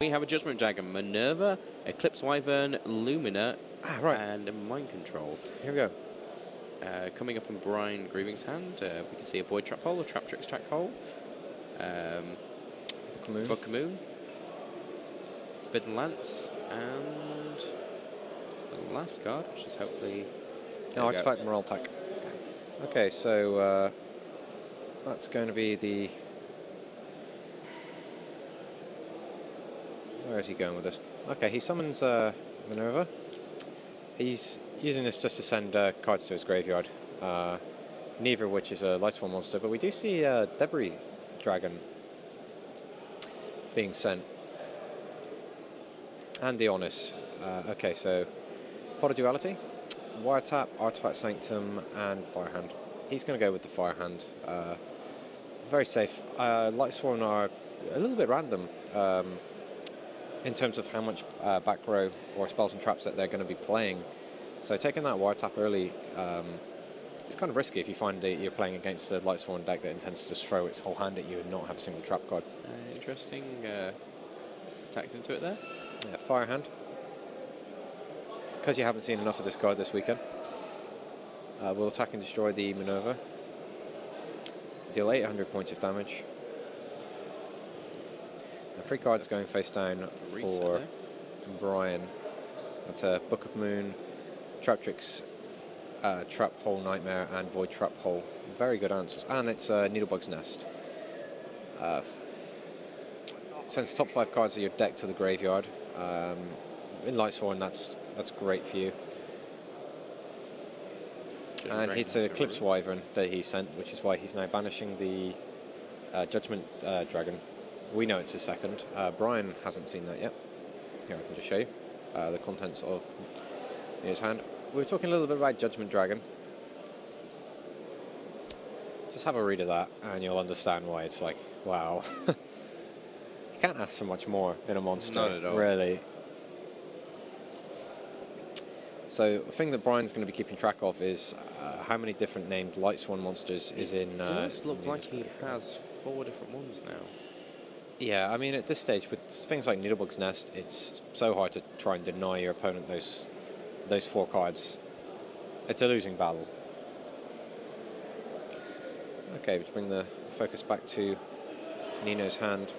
We have a Judgment Dragon, Minerva, Eclipse Wyvern, Lumina, and Mind Control. Here we go. Coming up in Brian Grieving's hand, we can see a Void Trap Hole, a Traptrix Track Hole, Book of Moon, Forbidden Lance, and the last card, which is hopefully... Artifact Morale Attack. Okay, so that's going to be the... Where is he going with this? Okay, he summons Minerva. He's using this just to send cards to his graveyard, neither of which is a Lightsworn monster, but we do see Debris Dragon being sent. And Dionys. Okay, so Pot of Duality, Wiretap, Artifact Sanctum, and Firehand. He's going to go with the Firehand. Very safe. Lightsworn are a little bit random in terms of how much back row or spells and traps that they're going to be playing. So taking that Wiretap early, it's kind of risky if you find that you're playing against a Lightsworn deck that intends to just throw its whole hand at you and not have a single trap card. Interesting. Tacked into it there. Yeah, Firehand. Because you haven't seen enough of this card this weekend, we'll attack and destroy the Minerva. Deal 800 points of damage. 3 cards going face down for Brian. That's a Book of Moon, Traptrix, Trap Hole Nightmare, and Void Trap Hole. Very good answers. And it's Needlebug's Nest. Sends top 5 cards of your deck to the graveyard. In Lightsworn, that's great for you. And it's an Eclipse Wyvern that he sent, which is why he's now banishing the Judgment Dragon. We know it's his second. Brian hasn't seen that yet. Here, I can just show you the contents of his hand. We were talking a little bit about Judgment Dragon. Just have a read of that, and you'll understand why it's like, wow. You can't ask for much more in a monster. Not at all. Really. So, the thing that Brian's going to be keeping track of is how many different named Lightsworn monsters is in... It does look like he has 4 different ones now. Yeah, I mean, at this stage, with things like Needlebug's Nest, it's so hard to try and deny your opponent those 4 cards. It's a losing battle. Okay, to bring the focus back to Nino's hand,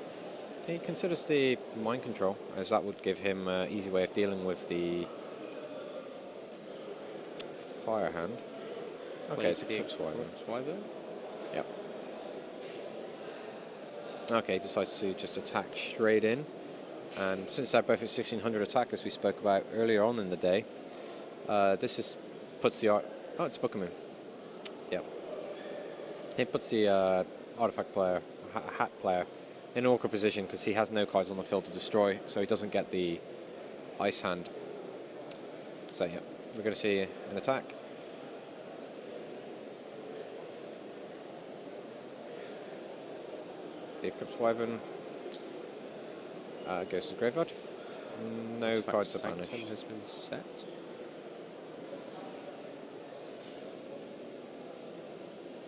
he considers the Mind Control, as that would give him an easy way of dealing with the Fire hand. Okay, it's Eclipse Wyvern. Yep. Okay, he decides to just attack straight in. And since they're both at 1600 attack, as we spoke about earlier on in the day, puts the it's Book of Moon. Yep. It puts the artifact player, hat player, in an awkward position because he has no cards on the field to destroy, so he doesn't get the ice hand. So yeah, we're going to see an attack. The Eclipse Wyvern goes to the graveyard. No cards to banish. Has been set.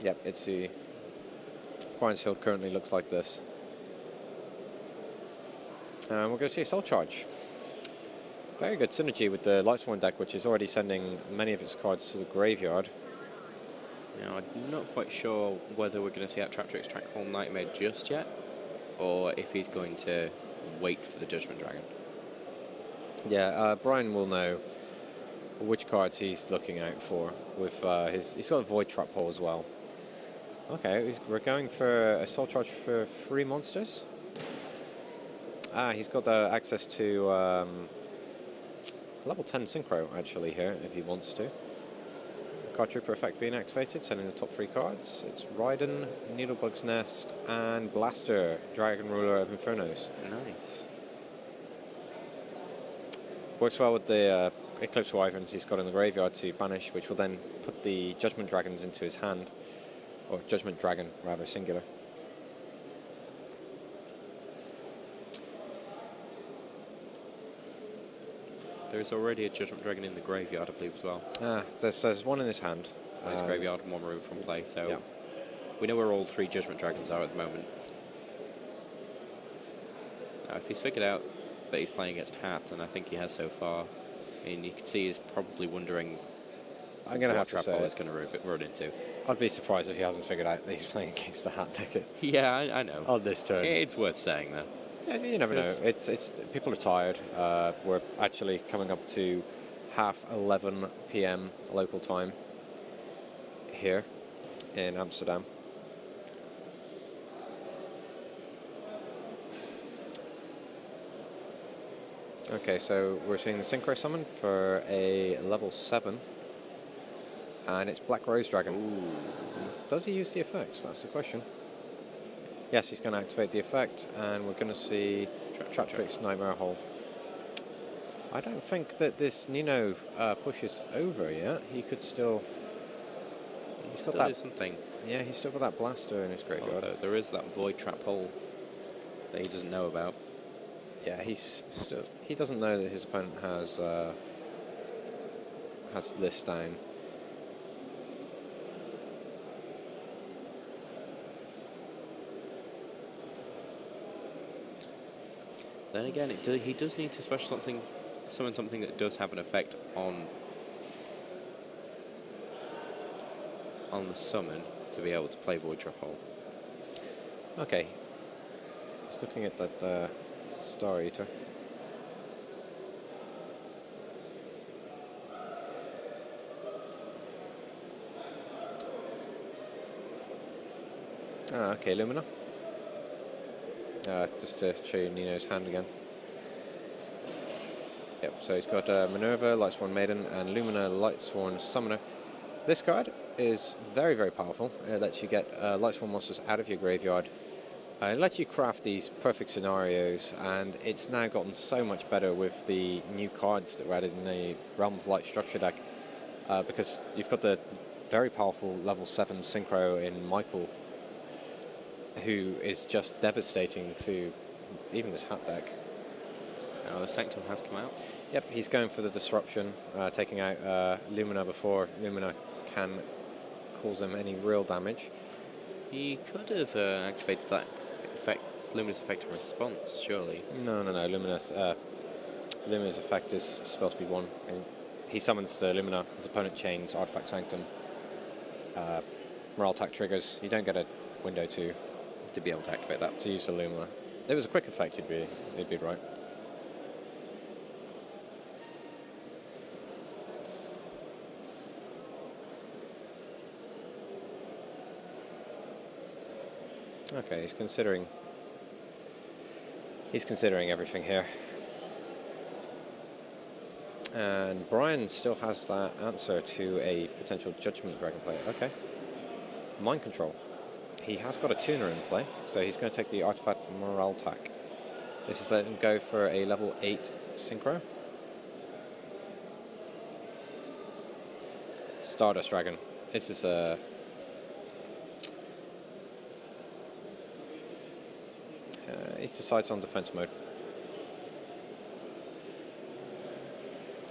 Yep, it's the Brian's field currently looks like this. We're going to see a Soul Charge. Very good synergy with the Lightsworn deck, which is already sending many of its cards to the graveyard. Now, I'm not quite sure whether we're going to see that Traptrix Track Hole Nightmare just yet, or if he's going to wait for the Judgment Dragon. Yeah, Brian will know which cards he's looking out for. With he's got a Void Trap Hole as well. Okay, we're going for a Soul Charge for 3 monsters. He's got access to level 10 Synchro actually here if he wants to. Card Trooper effect being activated, sending the top 3 cards. It's Raiden, Needlebug's Nest, and Blaster, Dragon Ruler of Infernos. Nice. Works well with the Eclipse Wyverns he's got in the graveyard to banish, which will then put the Judgment Dragons into his hand. Or Judgment Dragon, rather, singular. There is already a Judgment Dragon in the graveyard, I believe, as well. There's one in his hand. His graveyard and 1 removed from play, so yeah. We know where all 3 Judgment Dragons are at the moment. If he's figured out that he's playing against Hat, and I think he has so far. I mean, you can see he's probably wondering I'm going to what have to trap say, hole it's going to run into. I'd be surprised if he hasn't figured out that he's playing against a Hat ticket Yeah, I know. on this turn. It's worth saying, though. Yeah, you never know. It's people are tired. We're actually coming up to 11:30 p.m. local time here in Amsterdam. Okay, so we're seeing the Synchro Summon for a level 7. And it's Black Rose Dragon. Ooh. Does he use the effects? That's the question. Yes, he's going to activate the effect, and we're going to see Traptrix Nightmare Hole. I don't think that this Nino pushes over yet. He could still... He's got that... something. Yeah, he's still got that blaster in his graveyard. Although there is that void trap hole that he doesn't know about. Yeah, he's still... He doesn't know that his opponent has this down. Then again, he does need to summon something that does have an effect on the summon to be able to play Void Trap Hole. Okay. Just looking at that Star Eater. Ah, okay, Lumina. Just to show you Nino's hand again. Yep, so he's got Minerva, Lightsworn Maiden, and Lumina, Lightsworn Summoner. This card is very, very powerful. It lets you get Lightsworn monsters out of your graveyard. It lets you craft these perfect scenarios, and it's now gotten so much better with the new cards that were added in the Realm of Light structure deck, because you've got the very powerful level 7 Synchro in Michael, who is just devastating to even this Hat deck. The Sanctum has come out. Yep, he's going for the disruption, taking out Lumina before Lumina can cause him any real damage. He could have activated that Lumina's effect in response, surely. No. Lumina's effect is supposed to be 1. And he summons the Lumina, his opponent chains Artifact Sanctum. Moraltac triggers. You don't get a window to be able to activate that. To use the Lumina. If it was a quick effect, you'd be right. Okay, he's considering everything here. And Brian still has that answer to a potential Judgment Dragon player. Okay. Mind Control. He has got a tuner in play, so he's going to take the Artifact Moraltac. This is letting him go for a level 8 Synchro. Stardust Dragon. This is a... he decides on defense mode.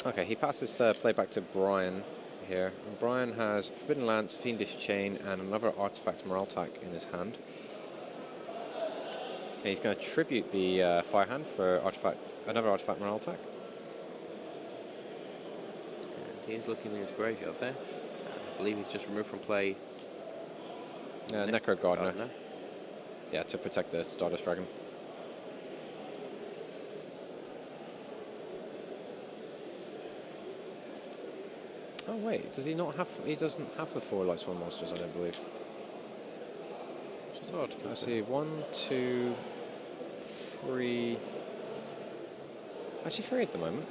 Okay, he passes the play back to Brian here. And Brian has Forbidden Lance, Fiendish Chain, and another Artifact Moraltac in his hand. And he's going to tribute the Fire Hand for another Artifact Moraltac. And he is looking in his graveyard there. I believe he's just removed from play Necro Gardener. Yeah, to protect the Stardust Dragon. Oh wait, does he not have? He doesn't have the 4 Lightsworn monsters, I don't believe. Which is odd. I see 1, 2, 3. Actually, 3 at the moment.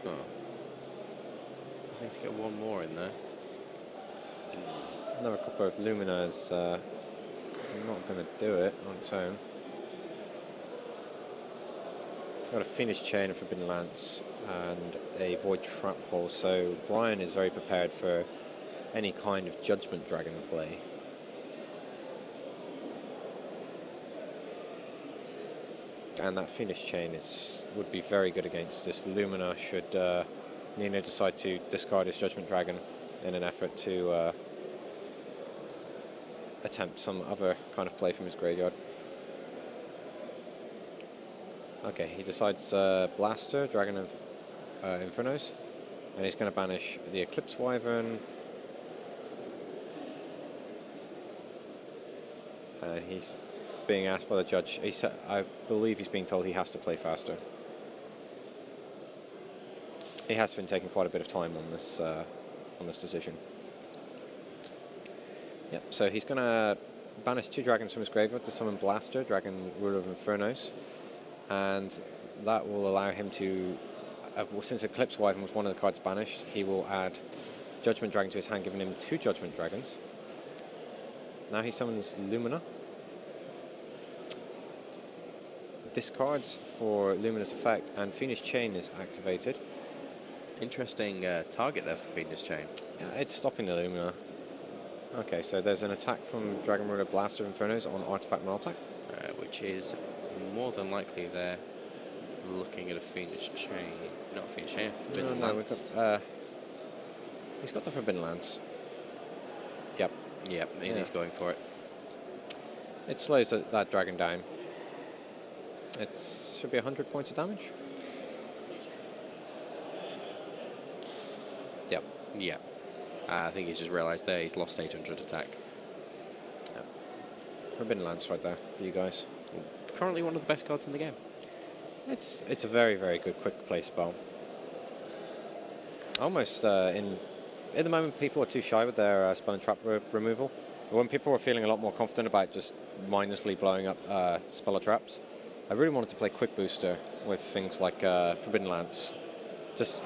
Oh. I think to get 1 more in there. Another couple of Luminas. Not going to do it on its own. Got a Fiendish Chain, a Forbidden Lance, and a Void Trap Hole. So Brian is very prepared for any kind of Judgment Dragon play. And that Fiendish Chain would be very good against this Lumina should Nino decide to discard his Judgment Dragon in an effort to attempt some other kind of play from his graveyard. Okay, he decides Blaster, Dragon of Infernos, and he's going to banish the Eclipse Wyvern. And he's being asked by the judge. I believe he's being told he has to play faster. He has been taking quite a bit of time on this decision. Yep. So he's going to banish 2 dragons from his graveyard to summon Blaster, Dragon Ruler of Infernos, and that will allow him to. Since Eclipse Wyvern was one of the cards banished, he will add Judgment Dragon to his hand, giving him 2 Judgment Dragons. Now he summons Lumina. Discards for Lumina's effect, and Fiendish Chain is activated. Interesting target there for Fiendish Chain. Yeah, it's stopping the Lumina. Okay, so there's an attack from Dragon Ruler Blaster Infernos on Artifact Maltac. Which is more than likely they're looking at a Fiendish Chain. Not a Fiendish Chain, Forbidden Lance. He's got the Forbidden Lance. Yep. Yep, he's going for it. It slows that dragon down. It should be 100 points of damage. Yep. Yeah. I think he's just realised there he's lost 800 attack. Yep. Forbidden Lance right there for you guys. Currently one of the best cards in the game. It's a very, very good quick play spell. Almost in the moment people are too shy with their spell and trap removal. But when people were feeling a lot more confident about just mindlessly blowing up spell or traps, I really wanted to play Quick Booster with things like Forbidden Lance,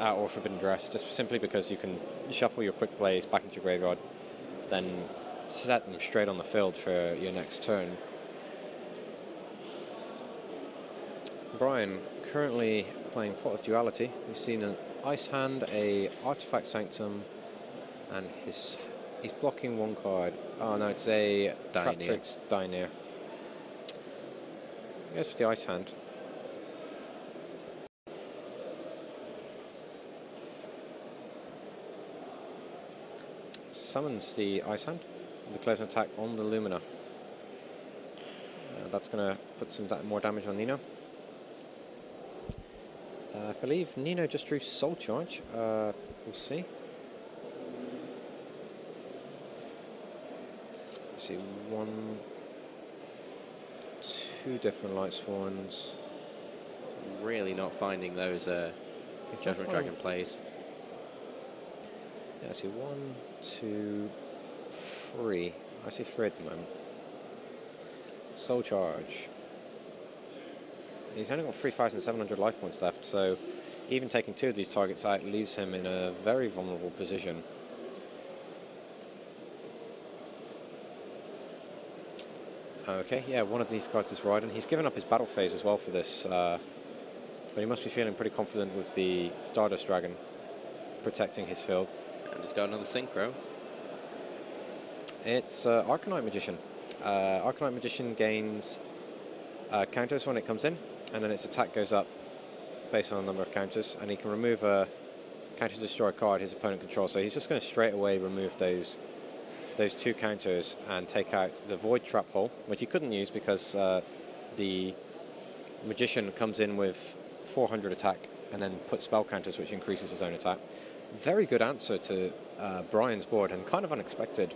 or Forbidden Dress, just simply because you can shuffle your quick plays back into your graveyard, then set them straight on the field for your next turn. Brian currently playing Pot of Duality. He's seen an Ice Hand, a Artifact Sanctum, and he's blocking 1 card. Oh no, it's a Traptrix Dynir. He goes for the Ice Hand. Summons the Ice Hand, declares an attack on the Lumina. That's going to put some more damage on Nino. I believe Nino just drew Soul Charge. We'll see. Let's see, 1, 2 different Light Swans. Really not finding those Judgment Dragon plays. Yeah, I see 1, 2, 3. I see 3 at the moment. Soul Charge. He's only got 3,700 life points left, so even taking 2 of these targets out leaves him in a very vulnerable position. Okay, yeah, one of these cards is Raiden. He's given up his battle phase as well for this, but he must be feeling pretty confident with the Stardust Dragon protecting his field. And he's got another Synchro. It's Arcanite Magician. Arcanite Magician gains counters when it comes in, and then its attack goes up based on the number of counters, and he can remove a counter destroy card his opponent controls. So he's just going to straight away remove those 2 counters and take out the Void Trap Hole, which he couldn't use because the Magician comes in with 400 attack and then puts spell counters, which increases his own attack. Very good answer to Brian's board, and kind of unexpected.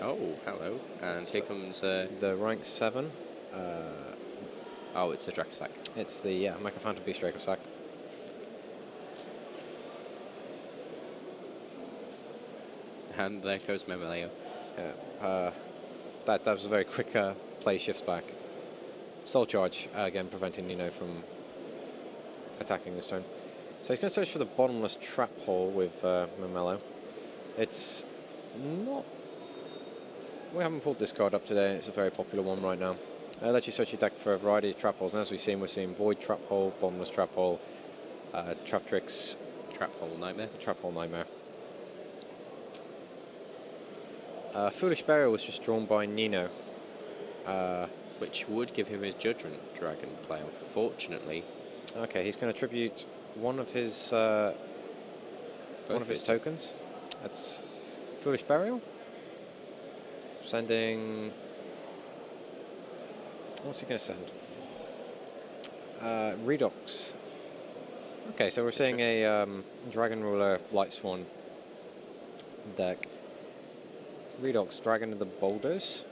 Oh, hello. And here comes the rank 7. Oh, it's a Dracosac. It's the Mecha Phantom Beast Dracosac. And there goes Memeleo. Yeah, that was a very quick play, shifts back. Soul Charge, again preventing Nino from attacking this turn. So he's going to search for the Bottomless Trap Hole with Memello. It's not... We haven't pulled this card up today. It's a very popular one right now. Lets you search your deck for a variety of trap holes, and as we've seen, we're seeing Void Trap Hole, Bottomless Trap Hole, Traptrix, Trap Hole Nightmare. Trap Hole Nightmare. Foolish Burial was just drawn by Nino. Which would give him his Judgment Dragon play, unfortunately. Okay, he's going to tribute one of his tokens. That's Foolish Burial. Sending... What's he going to send? Redox. Okay, so we're seeing a Dragon Ruler Light Swan deck. Redox, Dragon of the Boulders.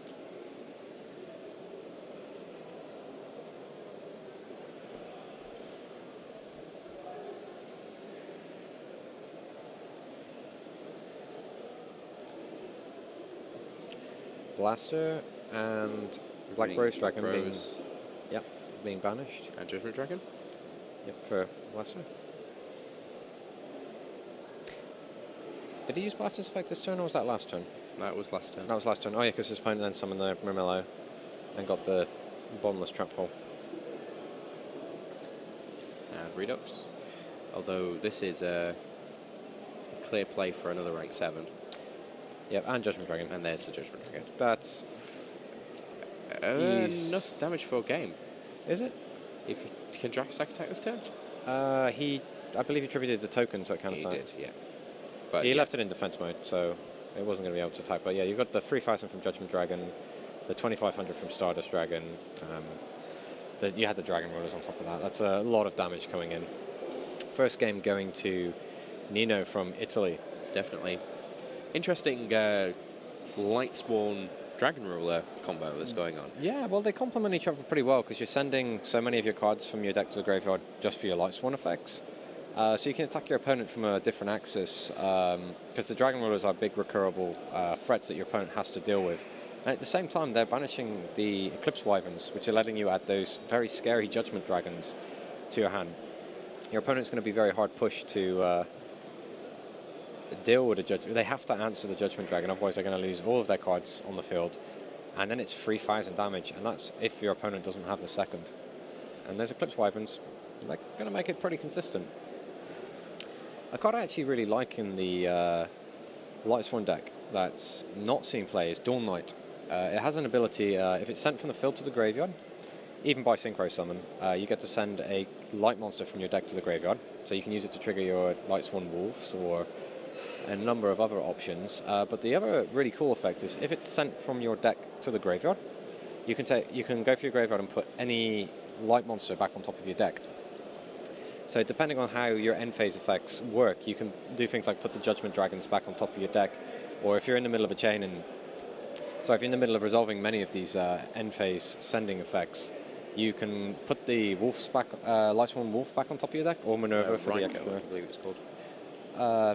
Blaster and Black Rose Dragon being banished. And Judgment Dragon? Yep, for Blaster. Did he use Blaster's effect this turn, or was that last turn? That was last turn. That was last turn. Oh yeah, because his opponent then summoned the Murmillo and got the bottomless trap hole. And Redux. Although this is a clear play for another rank 7. Yep, and Judgment Dragon. And there's the Judgment Dragon. That's... enough damage for a game. Is it? If you can Dracosack attack this turn? I believe he tributed the token, so it can't attack. He did, yeah. But he left it in defense mode, so it wasn't going to be able to attack. But yeah, you've got the 3,000 from Judgment Dragon, the 2,500 from Stardust Dragon. You had the Dragon Rulers on top of that. That's a lot of damage coming in. First game going to Nino from Italy. Definitely. Interesting Light Spawn Dragon Ruler combo that's going on. Yeah, well, they complement each other pretty well because you're sending so many of your cards from your deck to the graveyard just for your Light Spawn effects. So you can attack your opponent from a different axis because the Dragon Rulers are big recurable threats that your opponent has to deal with. And at the same time, they're banishing the Eclipse Wyverns, which are letting you add those very scary Judgment Dragons to your hand. Your opponent's going to be very hard pushed to deal with a Judgment. They have to answer the Judgment Dragon, otherwise they're going to lose all of their cards on the field. And then it's 3,000 damage, and that's if your opponent doesn't have the second. And those Eclipse Wyverns, they're going to make it pretty consistent. A card I actually really like in the Light Swan deck that's not seen play is Dawn Knight. It has an ability, if it's sent from the field to the graveyard, even by Synchro Summon, you get to send a light monster from your deck to the graveyard. So you can use it to trigger your Light Swan Wolves or a number of other options. But the other really cool effect is if it's sent from your deck to the graveyard, you can go for your graveyard and put any light monster back on top of your deck. So depending on how your end phase effects work, you can do things like put the Judgment Dragons back on top of your deck, or if you're in the middle of a chain and if you're in the middle of resolving many of these end phase sending effects, you can put the Wolves back, Light Swan Wolf back on top of your deck, or Minerva for Ryko, the I believe it's called.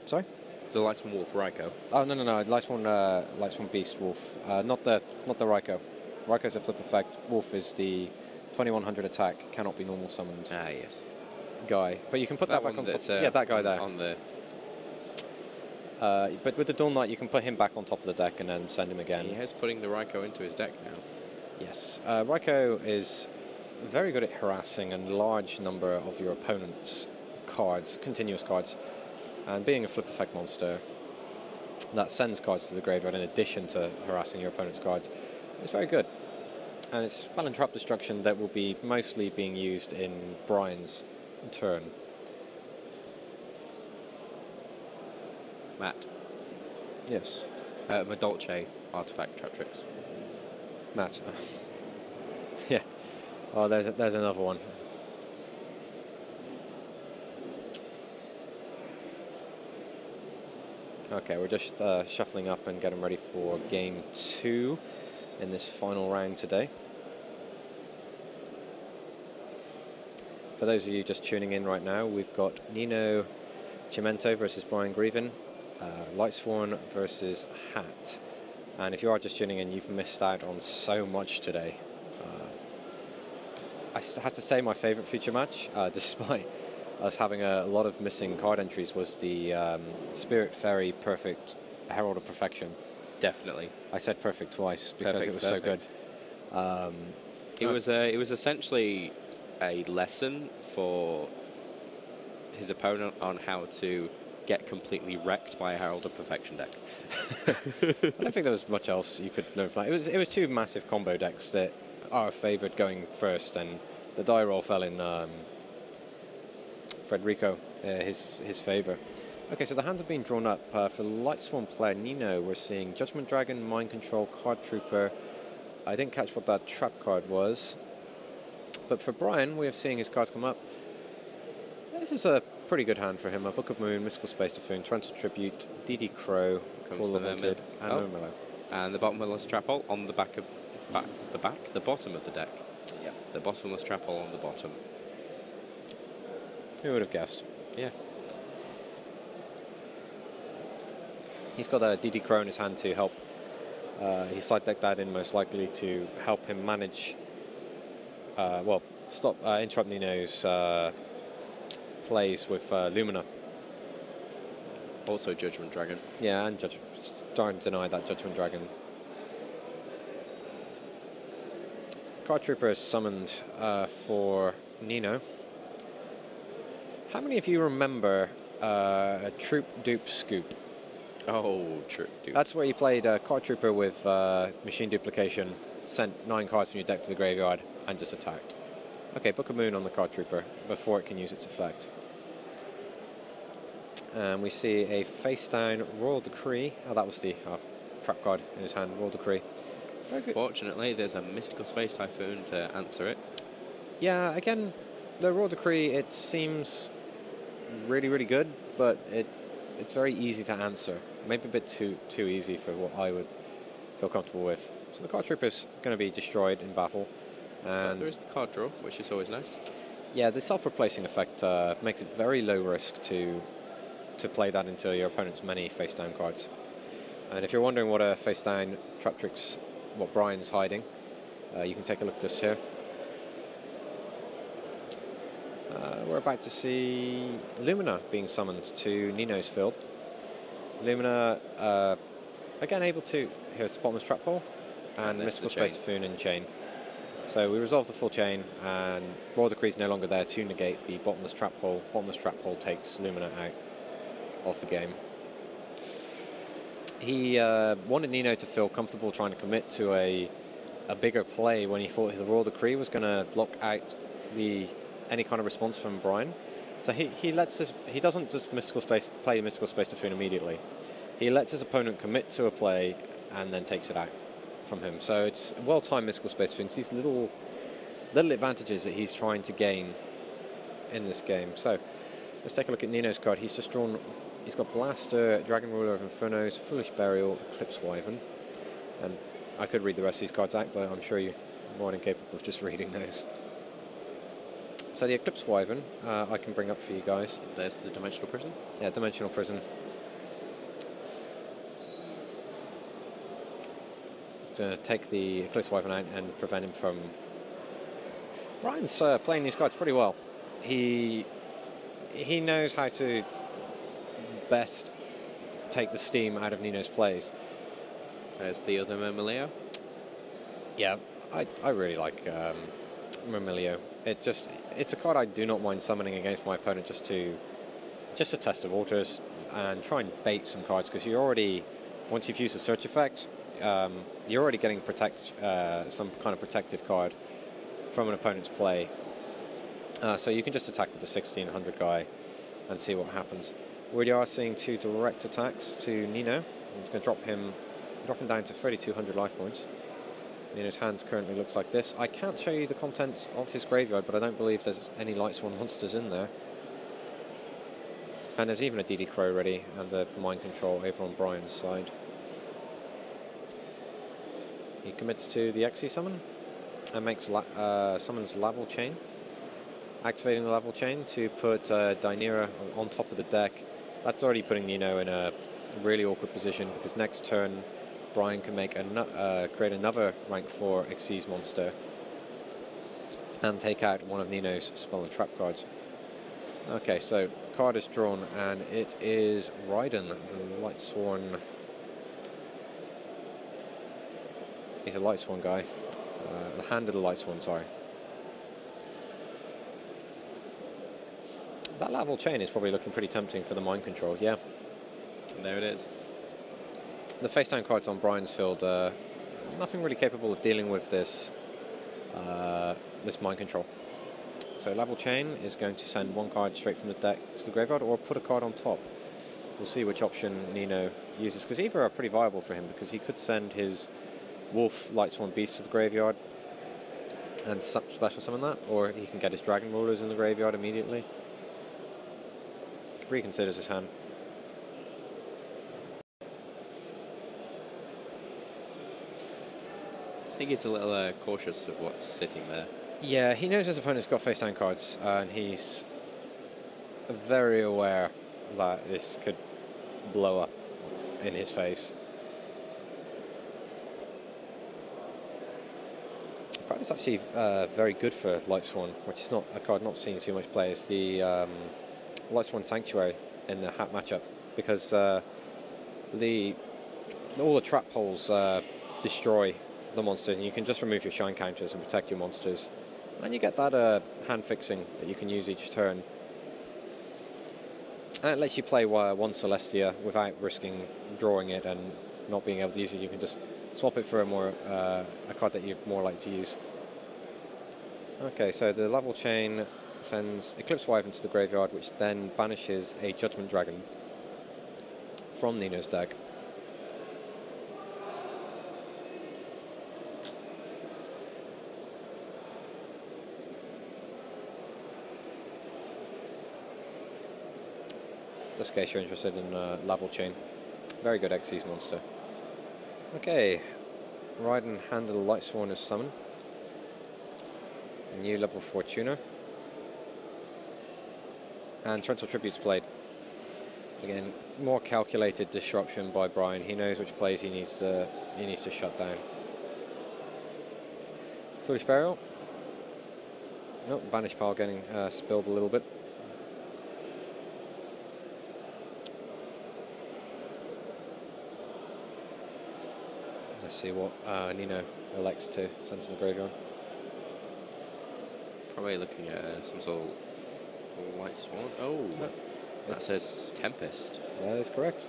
Sorry? The Light Swan Wolf, Ryko. Oh no, Light Swan Beast Wolf, not the Ryko. Ryko's a flip effect. Wolf is the 2100 attack, cannot be normal summoned. Ah, yes. Guy, but you can put that back on top. Yeah, that guy there. On the. But with the Dawn Knight, you can put him back on top of the deck and then send him again. He is putting the Ryko into his deck now. Yes, Ryko is very good at harassing a large number of your opponent's cards, continuous cards, and being a flip effect monster that sends cards to the graveyard in addition to harassing your opponent's cards. It's very good, and it's spell and trap destruction that will be mostly being used in Brian's turn. Matt. Yes. Madolche artifact trap tricks. Matt. Yeah. Oh, there's another one. Okay, we're just shuffling up and getting ready for game 2 in this final round today. For those of you just tuning in right now, we've got Nino Cimento versus Brian Grieven, Light Swan versus Hat. And if you are just tuning in, you've missed out on so much today. I had to say my favourite feature match, despite us having a lot of missing card entries, was the Spirit Fairy Perfect Herald of Perfection. Definitely. I said perfect twice because Perfect, it was so good. It was essentially a lesson for his opponent on how to get completely wrecked by a Herald of Perfection deck. I don't think there was much else you could learn from that. It was two massive combo decks that are favoured going first, and the die roll fell in Federico, his favour. Okay, so the hands have been drawn up. For the Light Swan player Nino, we're seeing Judgment Dragon, Mind Control, Card Trooper. I didn't catch what that trap card was. But for Brian, we have seeing his cards come up. This is a pretty good hand for him. A Book of Moon, Mystical Space Typhoon, Torrential Tribute, DD Crow, Comes Call the of Mermaid. Haunted, and Murmillo. And the bottomless trap hole on the back of the bottom of the deck. Yeah. The bottomless trap hole on the bottom. Who would have guessed? Yeah. He's got a DD Crow in his hand to help. He side decked that in most likely to help him manage. Interrupt Nino's plays with Lumina. Also Judgment Dragon. Yeah, and don't deny that Judgment Dragon. Card Trooper is summoned for Nino. How many of you remember Troop Dupe Scoop? Oh, true. That's where you played Card Trooper with Machine Duplication, sent 9 cards from your deck to the graveyard, and just attacked. Okay, Book of Moon on the Card Trooper before it can use its effect. And we see a face down Royal Decree. Oh, that was the trap card in his hand, Royal Decree. Very good. Fortunately, there's a Mystical Space Typhoon to answer it. Yeah, again, the Royal Decree, it seems really, really good, but it's very easy to answer. Maybe a bit too easy for what I would feel comfortable with. So the Card Trooper is going to be destroyed in battle. And there is the card draw, which is always nice. yeah, the self-replacing effect makes it very low risk to play that into your opponent's many face-down cards. And if you're wondering what a face-down trap tricks, what Brian's hiding, you can take a look just here. We're about to see Lumina being summoned to Nino's field. Lumina, again, able to... Here's the bottomless trap hole, and Mystical Space Typhoon in chain. So we resolve the full chain, and Royal Decree is no longer there to negate the bottomless trap hole. Bottomless trap hole takes Lumina out of the game. He wanted Nino to feel comfortable trying to commit to a bigger play when he thought the Royal Decree was going to block out any kind of response from Brian. So he doesn't just play Mystical Space Typhoon immediately. He lets his opponent commit to a play and then takes it out from him. So it's well-timed Mystical Space Typhoon. These little advantages that he's trying to gain in this game. So let's take a look at Nino's card. He's just drawn. He's got Blaster, Dragon Ruler of Infernos, Foolish Burial, Eclipse Wyvern. And I could read the rest of these cards out, but I'm sure you're more than capable of just reading those. So the Eclipse Wyvern, I can bring up for you guys. There's the Dimensional Prison. Yeah, Dimensional Prison. To take the Eclipse Wyvern out and prevent him from... Brian's playing these cards pretty well. He knows how to best take the steam out of Nino's plays. There's the other Murmillo. Yeah, I really like Murmillo. It's a card I do not mind summoning against my opponent just to test the waters and try and bait some cards, because once you've used the search effect, you're already getting some kind of protective card from an opponent's play. So you can just attack with the 1600 guy and see what happens. We are seeing 2 direct attacks to Nino. It's going to drop him down to 3200 life points. Nino's hand currently looks like this. I can't show you the contents of his graveyard, but I don't believe there's any Lightsworn monsters in there. And there's even a DD Crow ready, and the Mind Control over on Brian's side. He commits to the Xe summon and makes summons Laval Chain, activating the Laval Chain to put Dynera on top of the deck. That's already putting Nino in a really awkward position, because next turn Brian can make create another rank 4 Xyz monster and take out one of Nino's spell and trap cards. Okay, so card is drawn, and it is Raiden, the Lightsworn. He's a Lightsworn guy. The hand of the Lightsworn, sorry. That Laval Chain is probably looking pretty tempting for the Mind Control, yeah. And there it is. The face-down cards on Brian's field, nothing really capable of dealing with this this Mind Control. So Laval Chain is going to send 1 card straight from the deck to the graveyard, or put a card on top. We'll see which option Nino uses, because either are pretty viable for him, because he could send his Wolf Lightsworn Beast to the graveyard, and special summon that, or he can get his Dragon Rulers in the graveyard immediately. Reconsiders his hand. I think he's a little cautious of what's sitting there. Yeah, he knows his opponent's got face down cards, and he's very aware that this could blow up in his face. The card is actually very good for Lightsworn, which is not a card not seeing too much play. It's the Lightsworn Sanctuary in the hat matchup, because all the trap holes destroy the monsters, and you can just remove your shine counters and protect your monsters, and you get that hand fixing that you can use each turn. And it lets you play one Celestia without risking drawing it and not being able to use it. You can just swap it for a card that you're more likely to use. Okay, so the Level Chain sends Eclipse Wyvern to the graveyard, which then banishes a Judgment Dragon from Nino's deck. Just in case you're interested in Level Chain. Very good Xyz monster. Okay, Raiden handle Lightsworn as summon. A new level 4 tuner. And Torrential Tribute's played. Again, more calculated disruption by Brian. He knows which plays he needs to shut down. Foolish Burial. Nope, Banish Pile getting spilled a little bit. Let's see what Nino elects to send to the graveyard. Probably looking at some sort of Lightsworn. Oh, no, that's a Tempest. That is correct.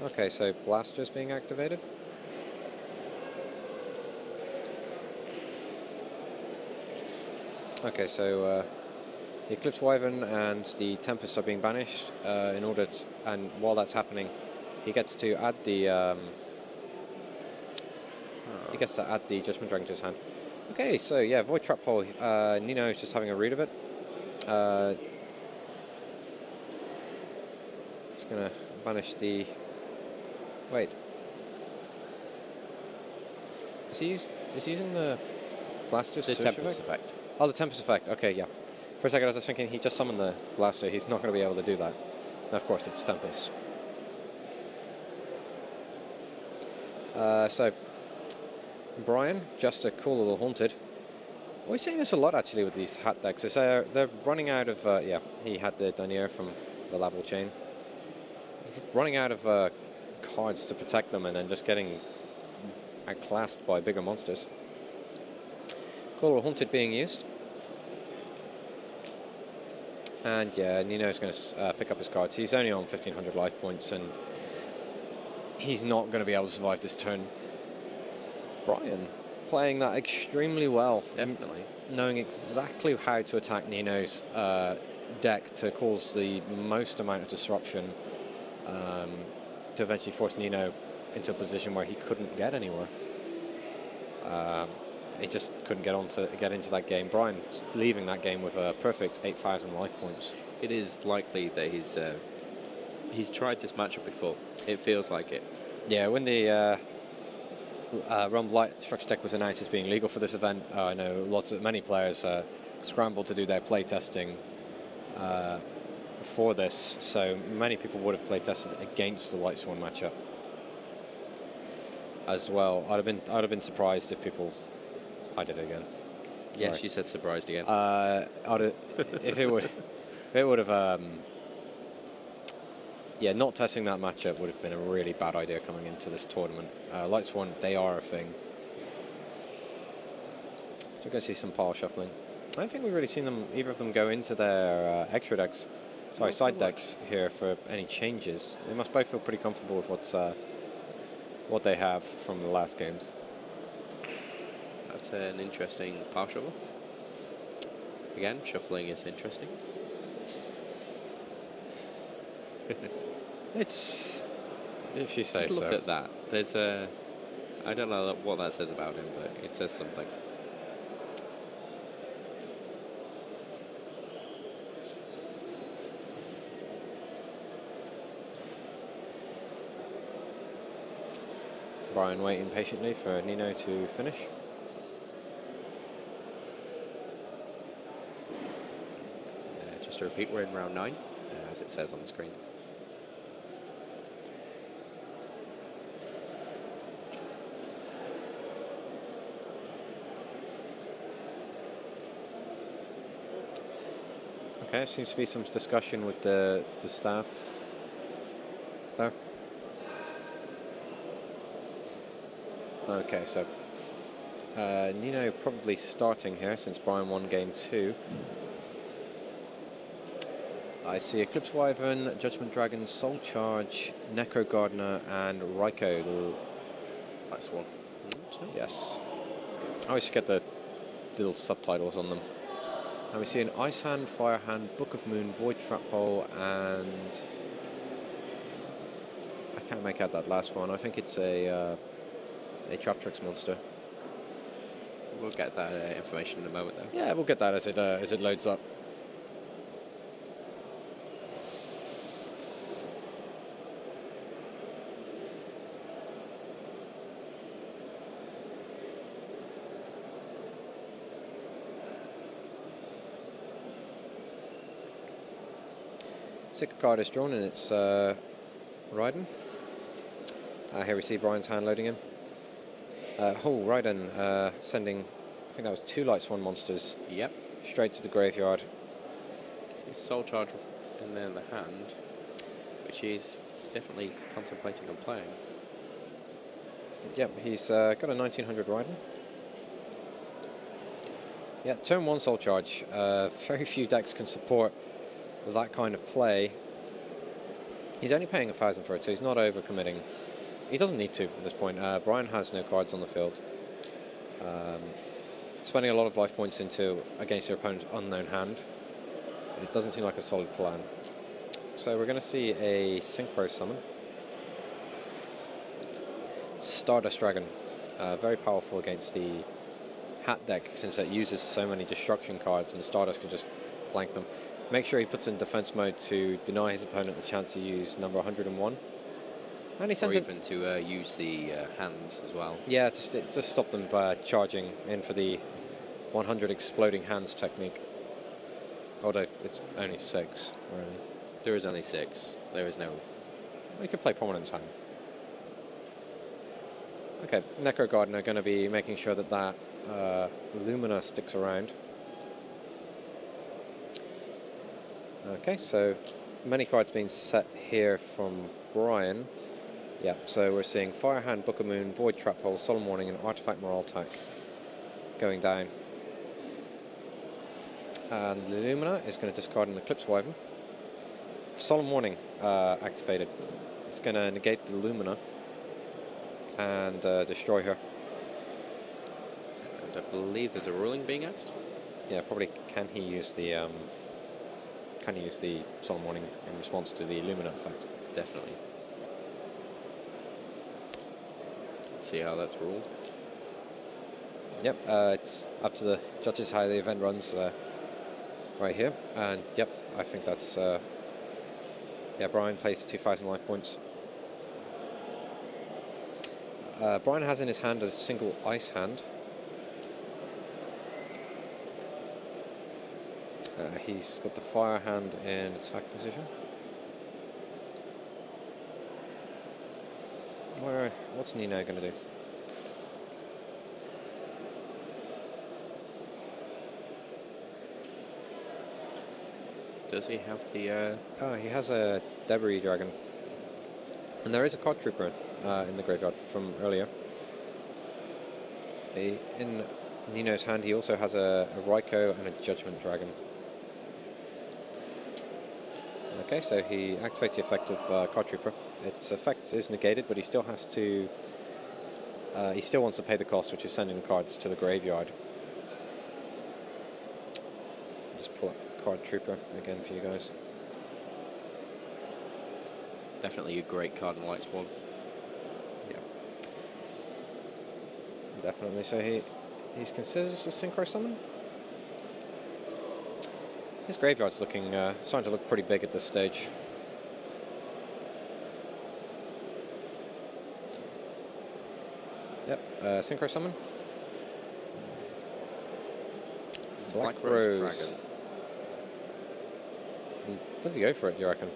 Okay, so Blaster's being activated. Okay, so the Eclipse Wyvern and the Tempest are being banished. And while that's happening, he gets to add the Judgment Dragon to his hand. Okay, so yeah, Void Trap Hole. Nino is just having a read of it. It's gonna banish the. Wait. Is he using the Blaster's search Tempest effect? Oh, the Tempest effect. Okay, yeah. For a second I was thinking he just summoned the Blaster. He's not going to be able to do that. And of course it's Tempest. So, Brian, just a cool little Haunted. We're seeing this a lot actually with these hat decks. They're running out of, yeah, he had the Denier from the Level Chain. Running out of cards to protect them and then just getting outclassed by bigger monsters. Cool little Haunted being used. And yeah, Nino's going to pick up his cards. He's only on 1,500 life points and he's not going to be able to survive this turn. Brian playing that extremely well. Definitely. Knowing exactly how to attack Nino's deck to cause the most amount of disruption to eventually force Nino into a position where he couldn't get anywhere. He just couldn't get into that game. Brian's leaving that game with a perfect 8,000 life points. It is likely that he's tried this matchup before. It feels like it. Yeah, when the Realm Light Structure deck was announced as being legal for this event, I know many players scrambled to do their play testing for this, so many people would have play tested against the Lightsworn matchup as well. I'd have been surprised if people. I did it again. Yeah, she said surprised again. If it would have. Yeah, not testing that matchup would have been a really bad idea coming into this tournament. Lightsworn, they are a thing. So we're going to see some pile shuffling. I don't think we've really seen either of them go into their extra decks, side decks here for any changes. They must both feel pretty comfortable with what they have from the last games. get an interesting power shuffle. Again, shuffling is interesting. It's, if you say Just so. look at that. There's a, I don't know what that says about him, but it says something. Brian waiting patiently for Nino to finish. Just to repeat, we're in round 9, as it says on the screen. Okay, seems to be some discussion with the staff there. Okay, so Nino probably starting here since Brian won game 2. I see Eclipse Wyvern, Judgment Dragon, Soul Charge, Necro Gardener, and Raikou. That's one. Yes. I always get the little subtitles on them. And we see an Ice Hand, Fire Hand, Book of Moon, Void Trap Hole, and I can't make out that last one. I think it's a Traptrix monster. We'll get that information in a moment, though. Yeah, we'll get that as it loads up. Second card is drawn and it's Raiden. Here we see Brian's hand loading him. Raiden sending, I think that was 2 Light Swan monsters. Yep. Straight to the graveyard. See Soul Charge in there in the hand, which he's definitely contemplating on playing. Yep, he's got a 1900 Raiden. Yeah, turn 1 Soul Charge. Very few decks can support that kind of play. He's only paying 1,000 for it, so he's not overcommitting. He doesn't need to at this point. Brian has no cards on the field. Spending a lot of life points against your opponent's unknown hand. It doesn't seem like a solid plan. So we're going to see a Synchro summon. Stardust Dragon. Very powerful against the Hat deck, since it uses so many destruction cards and Stardust can just blank them. Make sure he puts in defense mode to deny his opponent the chance to use number 101. And he sends or even to use the hands as well. Yeah, just stop them charging in for the 100 exploding hands technique. Although it's only 6, really. There is only 6. There is no... We could play Prominence Hand. Okay, Necro Gardener going to be making sure that Lumina sticks around. Okay, so many cards being set here from Brian. Yeah, so we're seeing Fire Hand, Book of Moon, Void Trap Hole, Solemn Warning, and Artifact Moraltech going down. And Lumina is going to discard an Eclipse Wyvern. Solemn Warning activated. It's going to negate the Lumina and destroy her. And I believe there's a ruling being asked. Yeah, probably can he use the Solemn Warning in response to the Lumina effect? Definitely. Let's see how that's ruled. Yep, it's up to the judges how the event runs right here. And yep, I think that's... yeah, Brian plays 2,000 life points. Brian has in his hand a single Ice Hand. He's got the Fire Hand in attack position. What's Nino going to do? Does he have the... Oh, he has a Debris Dragon. And there is a Card Trooper in the graveyard from earlier. In Nino's hand, he also has a Raikou and a Judgment Dragon. Okay, so he activates the effect of Card Trooper. Its effect is negated, but he still has to he still wants to pay the cost, which is sending the cards to the graveyard. Just pull up Card Trooper again for you guys. Definitely a great card in Lightsworn. Yeah. Definitely. So he's considered a Synchro Summon. His graveyard's looking starting to look pretty big at this stage. Yep, Synchro Summon. Black Rose. Dragon. Does he go for it, you reckon?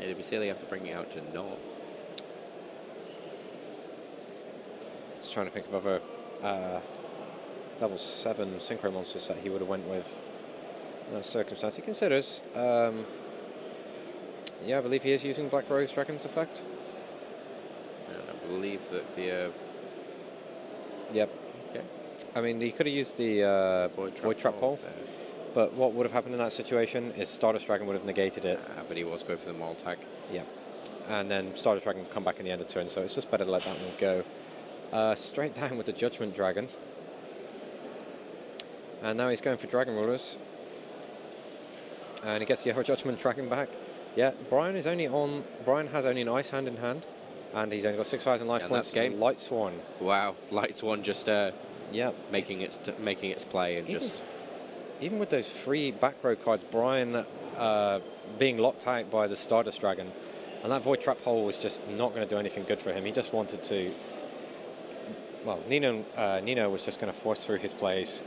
It'd be silly after bringing out Janot. Just trying to think of other level 7 Synchro monsters that he would have went with in that circumstance. He considers. Yeah, I believe he is using Black Rose Dragon's effect. And I believe that the... Yep. Okay. I mean, he could have used the Void Trap Hole, there. but what would have happened in that situation is Stardust Dragon would have negated it. But he was going for the Maul tag. Yep. And then Stardust Dragon would come back in the end of turn, so it's just better to let that one go. Straight down with the Judgment Dragon. And now he's going for Dragon Rulers. And he gets the other Judgment Dragon back. Yeah, Brian has only an Ice Hand in hand. And he's only got 6,000 life points. Game. Lightsworn. Wow, Lightsworn just Yep. making its play and just... Even with those free back row cards, Brian being locked out by the Stardust Dragon, and that Void Trap Hole was just not going to do anything good for him. He just wanted to... Well, Nino was just going to force through his plays